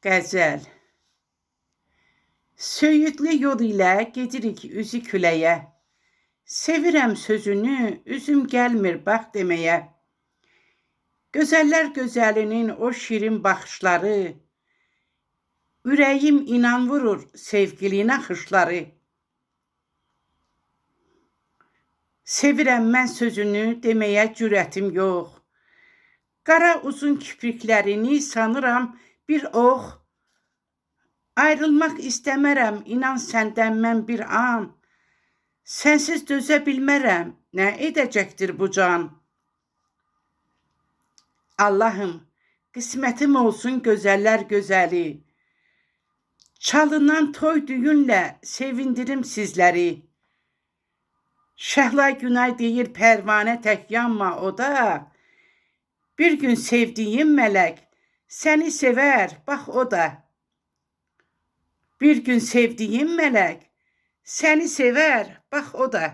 Qəzəl. Söyüdlü yol ilə gedirik üzü küləyə. Sevirəm sözünü, üzüm gəlmir bax deməyə. Gözəllər gözəlinin o şirin baxışları, ürəyim inan vurur sevgili naxışları. Sevirəm mən sözünü deməyə cürətim yox. Qara uzun kipriklərini sanıram bir ox. Ayrılmaq istəmərəm, inan səndən mən bir an. Sənsiz dözə bilmərəm, nə edəcəkdir bu can? Allahım, qismətim olsun gözəllər gözəli. Çalınan toy düyünlə sevindirim sizləri. Şəhla Günay deyir pərvanə tək yanma o da. Bir gün sevdiyim mələk səni sevər, bax o da. Bir gün sevdiyim mələk səni sevər, bax o da.